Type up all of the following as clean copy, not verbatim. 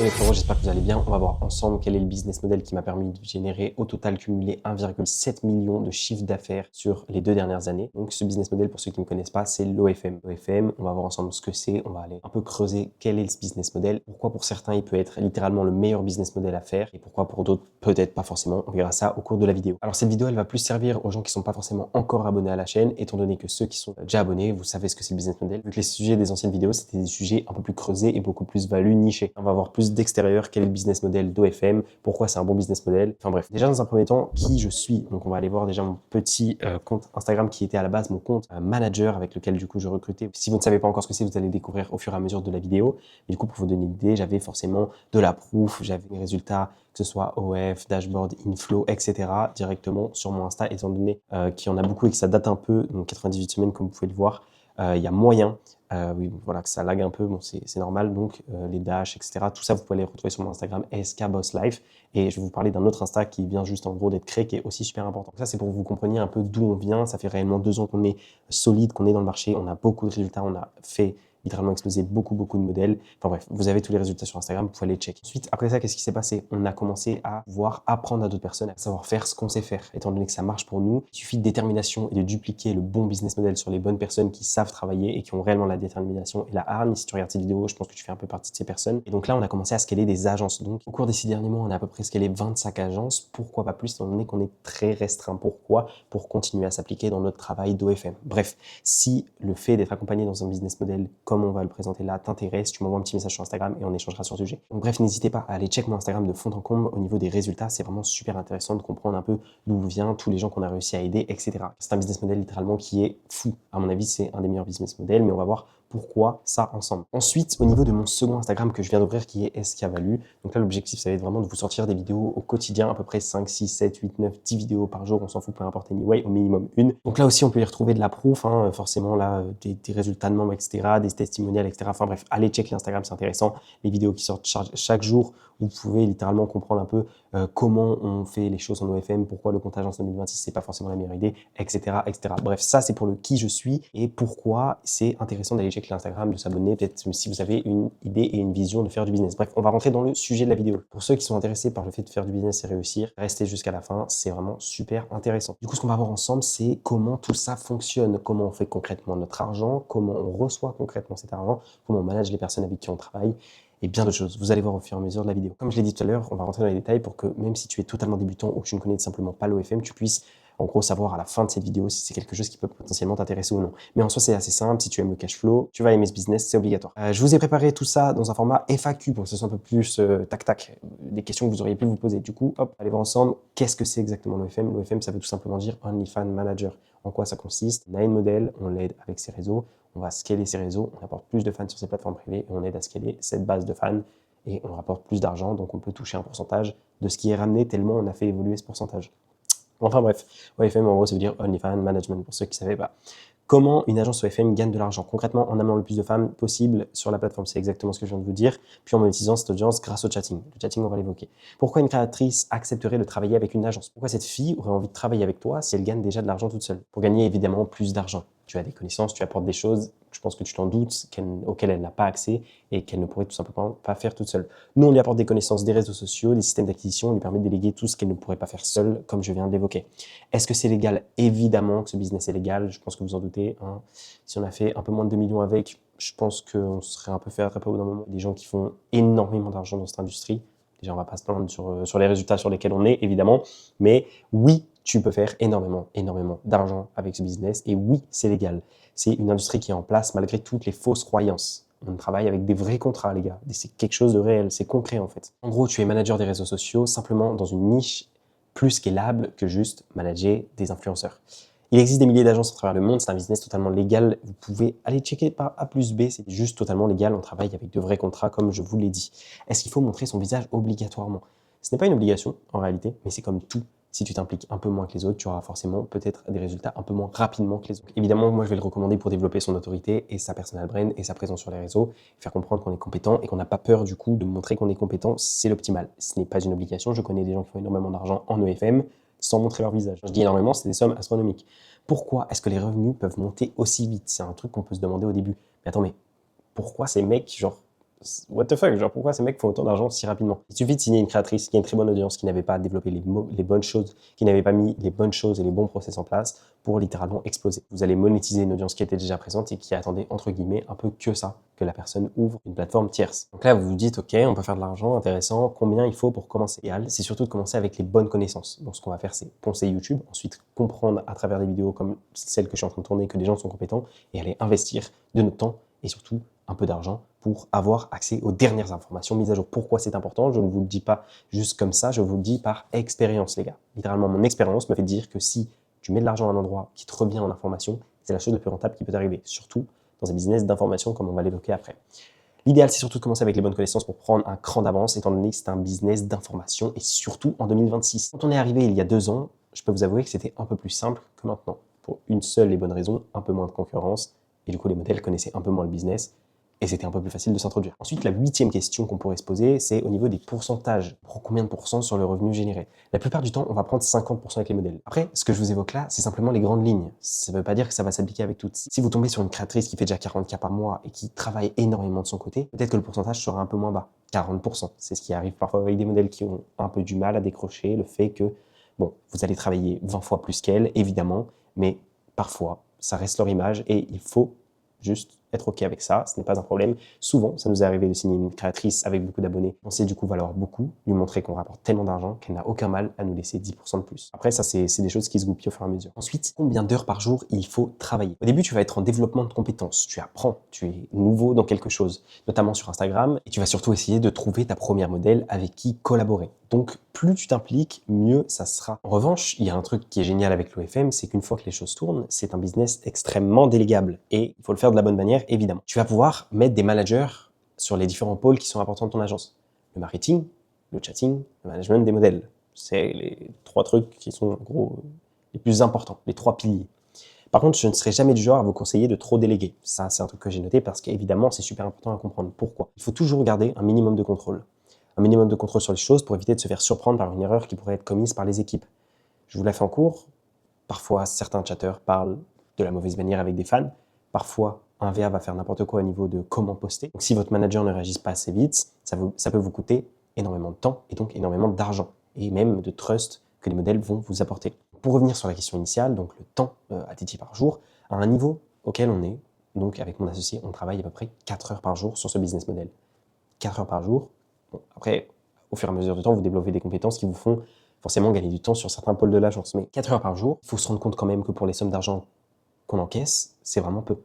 Hello les frérots, j'espère que vous allez bien. On va voir ensemble quel est le business model qui m'a permis de générer au total cumulé 1,7 million de chiffre d'affaires sur les 2 dernières années. Donc ce business model, pour ceux qui ne connaissent pas, c'est l'OFM. L'OFM, on va voir ensemble ce que c'est, on va aller un peu creuser quel est ce business model, pourquoi pour certains il peut être littéralement le meilleur business model à faire et pourquoi pour d'autres peut-être pas forcément. On verra ça au cours de la vidéo. Alors cette vidéo, elle va plus servir aux gens qui sont pas forcément encore abonnés à la chaîne, étant donné que ceux qui sont déjà abonnés, vous savez ce que c'est le business model. Vu que les sujets des anciennes vidéos, c'était des sujets un peu plus creusés et beaucoup plus value nichés. On va voir plus d'extérieur quel est le business model d'OFM, pourquoi c'est un bon business model. Enfin bref, déjà dans un premier temps, qui je suis. Donc on va aller voir déjà mon petit compte Instagram qui était à la base mon compte manager avec lequel du coup je recrutais. Si vous ne savez pas encore ce que c'est, vous allez découvrir au fur et à mesure de la vidéo. Mais du coup, pour vous donner une idée, j'avais forcément de la proof, j'avais des résultats, que ce soit OF, dashboard, inflow, etc. directement sur mon Insta, étant donné qu'il y en a beaucoup et que ça date un peu, donc 98 semaines comme vous pouvez le voir. Il y a moyen oui, voilà, que ça lag un peu, bon, c'est normal. Donc, les dashs, etc. Tout ça, vous pouvez les retrouver sur mon Instagram, SK Boss Life. Et je vais vous parler d'un autre Insta qui vient juste en gros d'être créé, qui est aussi super important. Donc ça, c'est pour que vous compreniez un peu d'où on vient. Ça fait réellement 2 ans qu'on est solide, qu'on est dans le marché. On a beaucoup de résultats. On a fait littéralement exploser beaucoup de modèles. Enfin bref, vous avez tous les résultats sur Instagram, vous pouvez les checker. Ensuite, après ça, qu'est-ce qui s'est passé? On a commencé à pouvoir apprendre à d'autres personnes, à savoir faire ce qu'on sait faire. Étant donné que ça marche pour nous, il suffit de détermination et de dupliquer le bon business model sur les bonnes personnes qui savent travailler et qui ont réellement la détermination et la hargne. Si tu regardes ces vidéos, je pense que tu fais un peu partie de ces personnes. Et donc là, on a commencé à scaler des agences. Donc, au cours des 6 derniers mois, on a à peu près scalé 25 agences. Pourquoi pas plus, étant donné qu'on est très restreint. Pourquoi? Pour continuer à s'appliquer dans notre travail d'OFM. Bref, si le fait d'être accompagné dans un business model comme on va le présenter là t'intéresse, tu m'envoies un petit message sur Instagram et on échangera sur le sujet. Donc bref, n'hésitez pas à aller check mon Instagram de fond en comble au niveau des résultats. C'est vraiment super intéressant de comprendre un peu d'où vient tous les gens qu'on a réussi à aider, etc. C'est un business model littéralement qui est fou. À mon avis, c'est un des meilleurs business models, mais on va voir pourquoi ça ensemble. Ensuite, au niveau de mon second Instagram que je viens d'ouvrir qui est SK Value, donc là l'objectif ça va être vraiment de vous sortir des vidéos au quotidien, à peu près 5, 6, 7, 8, 9, 10 vidéos par jour, on s'en fout, peu importe anyway, au minimum une. Donc là aussi on peut y retrouver de la proof, hein, forcément là, des résultats de membres, etc., des testimonials, etc. Enfin bref, allez check l'Instagram, c'est intéressant. Les vidéos qui sortent chaque jour, vous pouvez littéralement comprendre un peu comment on fait les choses en OFM, pourquoi le contingence 2026 c'est pas forcément la meilleure idée, etc., etc. Bref, ça c'est pour le qui je suis et pourquoi c'est intéressant d'aller checker l'Instagram, de s'abonner, peut-être si vous avez une idée et une vision de faire du business. Bref, on va rentrer dans le sujet de la vidéo. Pour ceux qui sont intéressés par le fait de faire du business et réussir, restez jusqu'à la fin, c'est vraiment super intéressant. Du coup, ce qu'on va voir ensemble, c'est comment tout ça fonctionne, comment on fait concrètement notre argent, comment on reçoit concrètement cet argent, comment on manage les personnes avec qui on travaille, et bien d'autres choses. Vous allez voir au fur et à mesure de la vidéo. Comme je l'ai dit tout à l'heure, on va rentrer dans les détails pour que même si tu es totalement débutant ou que tu ne connais tout simplement pas l'OFM, tu puisses en gros savoir à la fin de cette vidéo si c'est quelque chose qui peut potentiellement t'intéresser ou non. Mais en soi, c'est assez simple. Si tu aimes le cash flow, tu vas aimer ce business, c'est obligatoire. Je vous ai préparé tout ça dans un format FAQ pour que ce soit un peu plus tac-tac, des questions que vous auriez pu vous poser. Du coup, hop, allez voir ensemble qu'est-ce que c'est exactement l'OFM. L'OFM, ça veut tout simplement dire OnlyFans Manager. En quoi ça consiste? On a une modèle, on l'aide avec ses réseaux, on va scaler ses réseaux, on apporte plus de fans sur ses plateformes privées et on aide à scaler cette base de fans et on rapporte plus d'argent, donc on peut toucher un pourcentage de ce qui est ramené tellement on a fait évoluer ce pourcentage. Enfin bref, OFM en gros ça veut dire OnlyFans Management pour ceux qui ne savaient pas. Comment une agence OFM gagne de l'argent concrètement en amenant le plus de femmes possible sur la plateforme? C'est exactement ce que je viens de vous dire, puis en monétisant cette audience grâce au chatting. Le chatting, on va l'évoquer. Pourquoi une créatrice accepterait de travailler avec une agence? Pourquoi cette fille aurait envie de travailler avec toi si elle gagne déjà de l'argent toute seule? Pour gagner évidemment plus d'argent. Tu as des connaissances, tu apportes des choses, je pense que tu t'en doutes, auxquelles elle n'a pas accès et qu'elle ne pourrait tout simplement pas faire toute seule. Nous, on lui apporte des connaissances des réseaux sociaux, des systèmes d'acquisition, on lui permet de déléguer tout ce qu'elle ne pourrait pas faire seule, comme je viens de l'évoquer. Est-ce que c'est légal? Évidemment que ce business est légal, je pense que vous en doutez. Hein. Si on a fait un peu moins de 2 millions avec, je pense qu'on serait un peu fait attraper au bout d'un moment. Des gens qui font énormément d'argent dans cette industrie. Déjà, on va pas se plaindre sur les résultats sur lesquels on est, évidemment. Mais oui, tu peux faire énormément d'argent avec ce business. Et oui, c'est légal. C'est une industrie qui est en place malgré toutes les fausses croyances. On travaille avec des vrais contrats, les gars. C'est quelque chose de réel, c'est concret en fait. En gros, tu es manager des réseaux sociaux simplement dans une niche plus scalable que juste manager des influenceurs. Il existe des milliers d'agences à travers le monde, c'est un business totalement légal. Vous pouvez aller checker par A plus B, c'est juste totalement légal. On travaille avec de vrais contrats, comme je vous l'ai dit. Est-ce qu'il faut montrer son visage obligatoirement? Ce n'est pas une obligation en réalité, mais c'est comme tout. Si tu t'impliques un peu moins que les autres, tu auras forcément peut-être des résultats un peu moins rapidement que les autres. Évidemment, moi je vais le recommander pour développer son autorité et sa personal brand et sa présence sur les réseaux, faire comprendre qu'on est compétent et qu'on n'a pas peur du coup de montrer qu'on est compétent, c'est l'optimal. Ce n'est pas une obligation, je connais des gens qui font énormément d'argent en EFM sans montrer leur visage. Je dis énormément, c'est des sommes astronomiques. Pourquoi est-ce que les revenus peuvent monter aussi vite? C'est un truc qu'on peut se demander au début. Mais attends, mais pourquoi ces mecs, genre, What the fuck, genre pourquoi ces mecs font autant d'argent si rapidement? Il suffit de signer une créatrice qui a une très bonne audience, qui n'avait pas développé les bonnes choses, qui n'avait pas mis les bonnes choses et les bons process en place pour littéralement exploser. Vous allez monétiser une audience qui était déjà présente et qui attendait entre guillemets un peu que ça, que la personne ouvre une plateforme tierce. Donc là, vous vous dites, ok, on peut faire de l'argent, intéressant, combien il faut pour commencer? L'idéal, c'est surtout de commencer avec les bonnes connaissances. Donc ce qu'on va faire, c'est poncer YouTube, ensuite comprendre à travers des vidéos comme celle que je suis en train de tourner que les gens sont compétents et aller investir de notre temps et surtout un peu d'argent pour avoir accès aux dernières informations mises à jour. Pourquoi c'est important? Je ne vous le dis pas juste comme ça, je vous le dis par expérience, les gars. Littéralement, mon expérience me fait dire que si tu mets de l'argent à un endroit qui te revient en information, c'est la chose la plus rentable qui peut t'arriver, surtout dans un business d'information comme on va l'évoquer après. L'idéal, c'est surtout de commencer avec les bonnes connaissances pour prendre un cran d'avance, étant donné que c'est un business d'information et surtout en 2026. Quand on est arrivé il y a 2 ans, je peux vous avouer que c'était un peu plus simple que maintenant. Pour une seule et bonne raison, un peu moins de concurrence, et du coup les modèles connaissaient un peu moins le business, et c'était un peu plus facile de s'introduire. Ensuite, la 8e question qu'on pourrait se poser, c'est au niveau des pourcentages. On prend combien de pourcents sur le revenu généré? La plupart du temps, on va prendre 50% avec les modèles. Après, ce que je vous évoque là, c'est simplement les grandes lignes. Ça ne veut pas dire que ça va s'appliquer avec toutes. Si vous tombez sur une créatrice qui fait déjà 40K par mois et qui travaille énormément de son côté, peut-être que le pourcentage sera un peu moins bas, 40%. C'est ce qui arrive parfois avec des modèles qui ont un peu du mal à décrocher, le fait que, bon, vous allez travailler 20 fois plus qu'elle, évidemment, mais parfois, ça reste leur image et il faut juste être OK avec ça, ce n'est pas un problème. Souvent, ça nous est arrivé de signer une créatrice avec beaucoup d'abonnés. On sait du coup valoir beaucoup, lui montrer qu'on rapporte tellement d'argent qu'elle n'a aucun mal à nous laisser 10% de plus. Après, ça, c'est des choses qui se goupillent au fur et à mesure. Ensuite, combien d'heures par jour il faut travailler? Au début, tu vas être en développement de compétences. Tu apprends, tu es nouveau dans quelque chose, notamment sur Instagram, et tu vas surtout essayer de trouver ta première modèle avec qui collaborer. Donc, plus tu t'impliques, mieux ça sera. En revanche, il y a un truc qui est génial avec l'OFM, c'est qu'une fois que les choses tournent, c'est un business extrêmement délégable. Et il faut le faire de la bonne manière, évidemment. Tu vas pouvoir mettre des managers sur les différents pôles qui sont importants de ton agence. Le marketing, le chatting, le management des modèles. C'est les 3 trucs qui sont, en gros, les plus importants, les 3 piliers. Par contre, je ne serai jamais du genre à vous conseiller de trop déléguer. Ça, c'est un truc que j'ai noté parce qu'évidemment, c'est super important à comprendre. Pourquoi? Il faut toujours garder un minimum de contrôle. Un minimum de contrôle sur les choses pour éviter de se faire surprendre par une erreur qui pourrait être commise par les équipes. Je vous la fais en cours. Parfois, certains chatteurs parlent de la mauvaise manière avec des fans. Parfois, un VA va faire n'importe quoi au niveau de comment poster. Donc, si votre manager ne réagit pas assez vite, ça peut vous coûter énormément de temps et donc énormément d'argent et même de trust que les modèles vont vous apporter. Pour revenir sur la question initiale, donc le temps à dédier par jour, à un niveau auquel on est, donc avec mon associé, on travaille à peu près 4 heures par jour sur ce business model. 4 heures par jour. Bon, après, au fur et à mesure du temps, vous développez des compétences qui vous font forcément gagner du temps sur certains pôles de l'agence. Mais 4 heures par jour, il faut se rendre compte quand même que pour les sommes d'argent qu'on encaisse, c'est vraiment peu.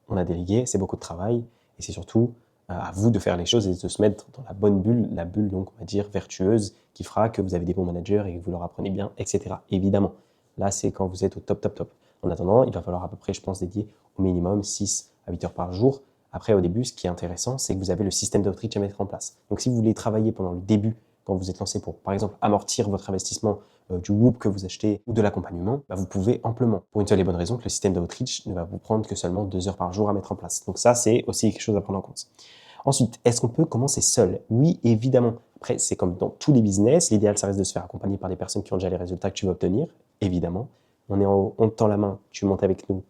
On a délégué, c'est beaucoup de travail, et c'est surtout à vous de faire les choses et de se mettre dans la bonne bulle, la bulle donc on va dire vertueuse, qui fera que vous avez des bons managers et que vous leur apprenez bien, etc. Évidemment, là c'est quand vous êtes au top, top, top. En attendant, il va falloir à peu près, je pense, dédier au minimum 6 à 8 heures par jour. Après, au début, ce qui est intéressant, c'est que vous avez le système d'outreach à mettre en place. Donc si vous voulez travailler pendant le début, quand vous êtes lancé pour, par exemple, amortir votre investissement du Whoop que vous achetez ou de l'accompagnement, vous pouvez amplement. Pour une seule et bonne raison que le système d'outreach ne va vous prendre que seulement 2 heures par jour à mettre en place. Donc ça, c'est aussi quelque chose à prendre en compte. Ensuite, est-ce qu'on peut commencer seul? Oui, évidemment. Après, c'est comme dans tous les business, l'idéal, ça reste de se faire accompagner par des personnes qui ont déjà les résultats que tu veux obtenir, évidemment. On est en haut, on te tend la main, tu montes avec nous,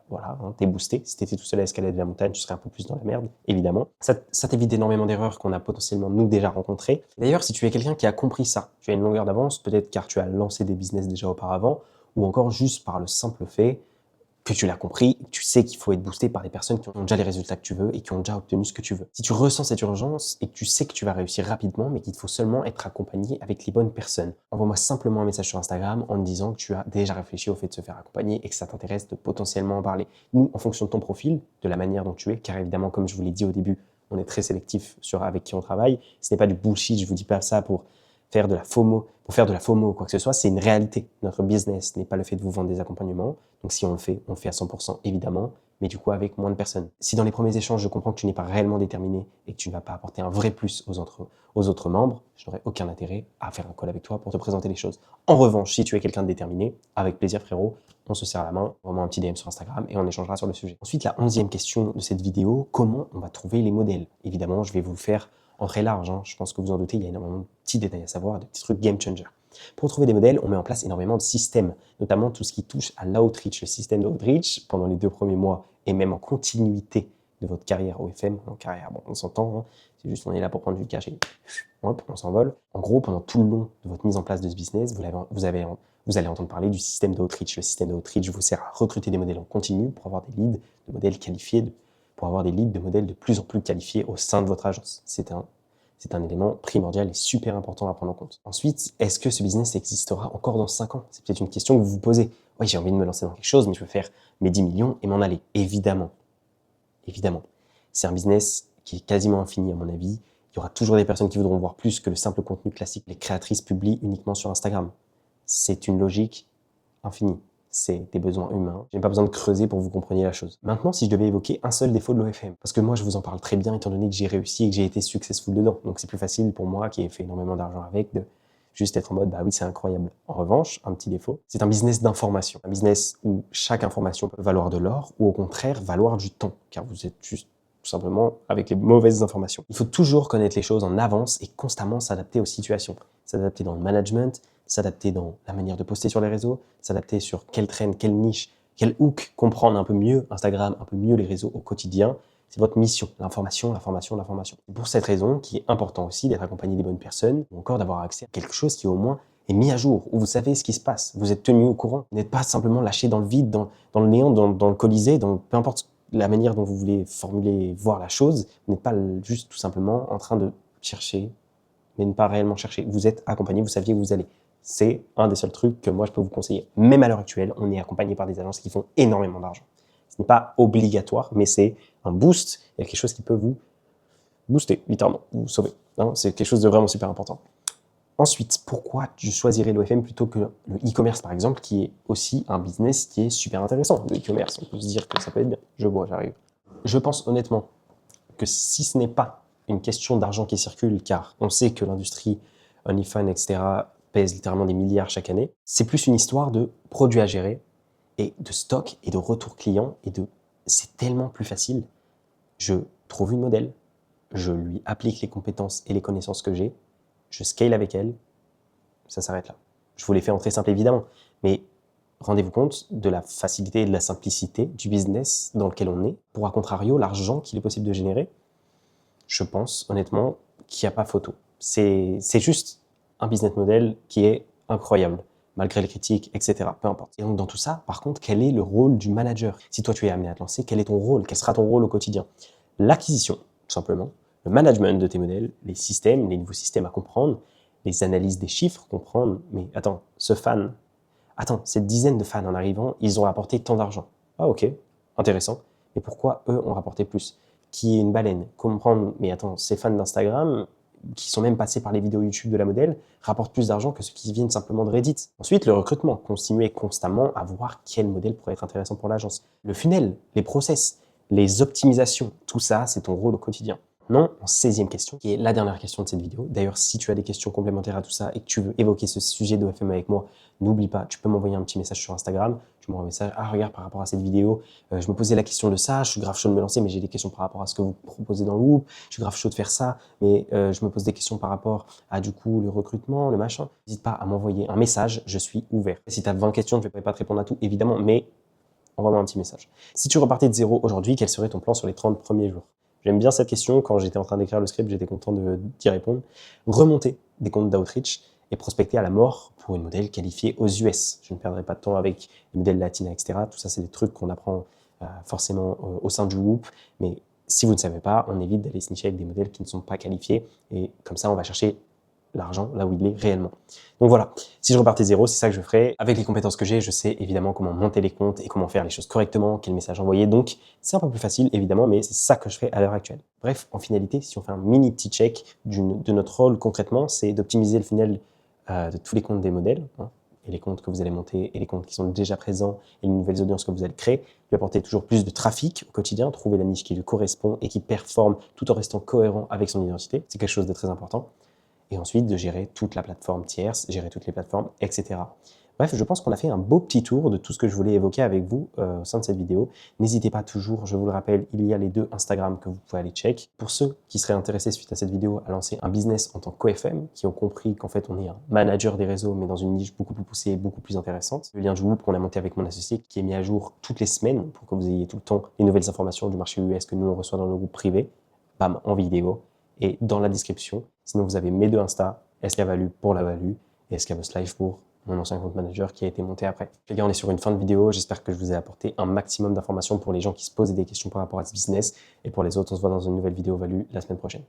voilà, hein, t'es boosté. Si t'étais tout seul à escalader la montagne, tu serais un peu plus dans la merde, évidemment. Ça t'évite énormément d'erreurs qu'on a potentiellement nous déjà rencontrées. D'ailleurs, si tu es quelqu'un qui a compris ça, tu as une longueur d'avance, peut-être car tu as lancé des business déjà auparavant, ou encore juste par le simple fait que tu l'as compris, tu sais qu'il faut être boosté par des personnes qui ont déjà les résultats que tu veux et qui ont déjà obtenu ce que tu veux. Si tu ressens cette urgence et que tu sais que tu vas réussir rapidement, mais qu'il te faut seulement être accompagné avec les bonnes personnes, envoie-moi simplement un message sur Instagram en me disant que tu as déjà réfléchi au fait de se faire accompagner et que ça t'intéresse de potentiellement en parler. Nous, en fonction de ton profil, de la manière dont tu es, car évidemment, comme je vous l'ai dit au début, on est très sélectif sur avec qui on travaille. Ce n'est pas du bullshit, je vous dis pas ça pour faire de la FOMO, ou quoi que ce soit, c'est une réalité. Notre business n'est pas le fait de vous vendre des accompagnements. Donc si on le fait à 100% évidemment, mais du coup avec moins de personnes. Si dans les premiers échanges, je comprends que tu n'es pas réellement déterminé et que tu ne vas pas apporter un vrai plus aux autres membres, je n'aurai aucun intérêt à faire un call avec toi pour te présenter les choses. En revanche, si tu es quelqu'un de déterminé, avec plaisir frérot, on se serre la main, envoie un petit DM sur Instagram et on échangera sur le sujet. Ensuite, la 11e question de cette vidéo, comment on va trouver les modèles? Évidemment, je vais vous le faire en très large, hein. Je pense que vous en doutez, il y a énormément de petits détails à savoir, de petits trucs game changer. Pour trouver des modèles, on met en place énormément de systèmes, notamment tout ce qui touche à l'outreach. Le système d'outreach, pendant les 2 premiers mois et même en continuité de votre carrière OFM, en carrière, bon, on s'entend, hein, c'est juste on est là pour prendre du cash et hop, on s'envole. En gros, pendant tout le long de votre mise en place de ce business, vous allez entendre parler du système de outreach. Le système de outreach vous sert à recruter des modèles en continu pour avoir des leads de modèles qualifiés, pour avoir des leads de modèles de plus en plus qualifiés au sein de votre agence. C'est un élément primordial et super important à prendre en compte. Ensuite, est-ce que ce business existera encore dans 5 ans? C'est peut-être une question que vous vous posez. Oui, j'ai envie de me lancer dans quelque chose, mais je veux faire mes 10 millions et m'en aller. Évidemment. Évidemment. C'est un business qui est quasiment infini à mon avis. Il y aura toujours des personnes qui voudront voir plus que le simple contenu classique. Les créatrices publient uniquement sur Instagram. C'est une logique infinie. C'est des besoins humains. Je n'ai pas besoin de creuser pour que vous compreniez la chose. Maintenant, si je devais évoquer un seul défaut de l'OFM, parce que moi, je vous en parle très bien étant donné que j'ai réussi et que j'ai été successful dedans. Donc, c'est plus facile pour moi, qui ai fait énormément d'argent avec, de juste être en mode, bah oui, c'est incroyable. En revanche, un petit défaut, c'est un business d'information. Un business où chaque information peut valoir de l'or ou au contraire valoir du temps, car vous êtes juste tout simplement avec les mauvaises informations. Il faut toujours connaître les choses en avance et constamment s'adapter aux situations. S'adapter dans le management, s'adapter dans la manière de poster sur les réseaux, s'adapter sur quel trend, quelle niche, quel hook, comprendre un peu mieux Instagram, un peu mieux les réseaux au quotidien. C'est votre mission, l'information, l'information, l'information. Pour cette raison, qui est important aussi d'être accompagné des bonnes personnes, ou encore d'avoir accès à quelque chose qui au moins est mis à jour, où vous savez ce qui se passe, vous êtes tenu au courant, vous n'êtes pas simplement lâché dans le vide, dans le néant, dans le colisée, dans peu importe la manière dont vous voulez formuler, voir la chose, vous n'êtes pas juste tout simplement en train de chercher, mais ne pas réellement chercher. Vous êtes accompagné, vous saviez où vous allez. C'est un des seuls trucs que moi je peux vous conseiller. Même à l'heure actuelle, on est accompagné par des agences qui font énormément d'argent. Ce n'est pas obligatoire, mais c'est un boost. Il y a quelque chose qui peut vous booster, littéralement, vous sauver. Hein, c'est quelque chose de vraiment super important. Ensuite, pourquoi je choisirais l'OFM plutôt que le e-commerce, par exemple, qui est aussi un business qui est super intéressant. Le e-commerce, on peut se dire que ça peut être bien. Je vois, j'arrive. Je pense honnêtement que si ce n'est pas une question d'argent qui circule, car on sait que l'industrie OnlyFans, etc., pèse littéralement des milliards chaque année, c'est plus une histoire de produits à gérer et de stock et de retour client c'est tellement plus facile. Je trouve une modèle, je lui applique les compétences et les connaissances que j'ai, je scale avec elle, ça s'arrête là. Je vous l'ai fait en très simple évidemment, mais rendez-vous compte de la facilité et de la simplicité du business dans lequel on est. Pour à contrario, l'argent qu'il est possible de générer, je pense honnêtement qu'il n'y a pas photo. C'est juste un business model qui est incroyable, malgré les critiques, etc. Peu importe. Et donc dans tout ça, par contre, quel est le rôle du manager? Si toi tu es amené à te lancer, quel est ton rôle? Quel sera ton rôle au quotidien? L'acquisition, tout simplement, le management de tes modèles, les systèmes, les nouveaux systèmes à comprendre, les analyses des chiffres, comprendre, mais attends, cette dizaine de fans en arrivant, ils ont rapporté tant d'argent. Ah ok, intéressant. Mais pourquoi eux ont rapporté plus? Qui est une baleine? Comprendre, mais attends, ces fans d'Instagram, qui sont même passés par les vidéos YouTube de la modèle, rapportent plus d'argent que ceux qui viennent simplement de Reddit. Ensuite, le recrutement, continuer constamment à voir quel modèle pourrait être intéressant pour l'agence. Le funnel, les process, les optimisations, tout ça, c'est ton rôle au quotidien. Non, en 16e question, qui est la dernière question de cette vidéo. D'ailleurs, si tu as des questions complémentaires à tout ça et que tu veux évoquer ce sujet d'OFM avec moi, n'oublie pas, tu peux m'envoyer un petit message sur Instagram. Tu m'envoies un message, regarde, par rapport à cette vidéo, je me posais la question de ça, je suis grave chaud de me lancer, mais j'ai des questions par rapport à ce que vous proposez dans le Whoop, je suis grave chaud de faire ça, mais je me pose des questions par rapport à du coup le recrutement, le machin. N'hésite pas à m'envoyer un message, je suis ouvert. Si tu as 20 questions, je ne vais pas te répondre à tout, évidemment, mais envoie-moi un petit message. Si tu repartais de zéro aujourd'hui, quel serait ton plan sur les 30 premiers jours? J'aime bien cette question. Quand j'étais en train d'écrire le script, j'étais content d'y répondre. Remonter des comptes d'outreach et prospecter à la mort pour une modèle qualifiée aux US. Je ne perdrai pas de temps avec les modèles latinas, etc. Tout ça, c'est des trucs qu'on apprend forcément au sein du Whoop. Mais si vous ne savez pas, on évite d'aller snitcher avec des modèles qui ne sont pas qualifiés. Et comme ça, on va chercher l'argent là où il est réellement. Donc voilà, si je repartais zéro, c'est ça que je ferais. Avec les compétences que j'ai, je sais évidemment comment monter les comptes et comment faire les choses correctement, quel message envoyer. Donc c'est un peu plus facile évidemment, mais c'est ça que je ferais à l'heure actuelle. Bref, en finalité, si on fait un mini petit check de notre rôle concrètement, c'est d'optimiser le funnel de tous les comptes des modèles, hein, et les comptes que vous allez monter et les comptes qui sont déjà présents et les nouvelles audiences que vous allez créer, lui apporter toujours plus de trafic au quotidien, trouver la niche qui lui correspond et qui performe tout en restant cohérent avec son identité. C'est quelque chose de très important. Et ensuite de gérer toute la plateforme tierce, gérer toutes les plateformes, etc. Bref, je pense qu'on a fait un beau petit tour de tout ce que je voulais évoquer avec vous au sein de cette vidéo. N'hésitez pas toujours, je vous le rappelle, il y a les 2 Instagram que vous pouvez aller check. Pour ceux qui seraient intéressés suite à cette vidéo à lancer un business en tant qu'OFM, qui ont compris qu'en fait on est un manager des réseaux mais dans une niche beaucoup plus poussée et beaucoup plus intéressante. Le lien du groupe qu'on a monté avec mon associé qui est mis à jour toutes les semaines pour que vous ayez tout le temps les nouvelles informations du marché US que nous on reçoit dans le groupe privé, bam, en vidéo et dans la description. Sinon vous avez mes 2 Insta, SKValue pour la value et SKBoss Live pour mon ancien compte manager qui a été monté après. Les gars, on est sur une fin de vidéo. J'espère que je vous ai apporté un maximum d'informations pour les gens qui se posaient des questions par rapport à ce business. Et pour les autres, on se voit dans une nouvelle vidéo value la semaine prochaine.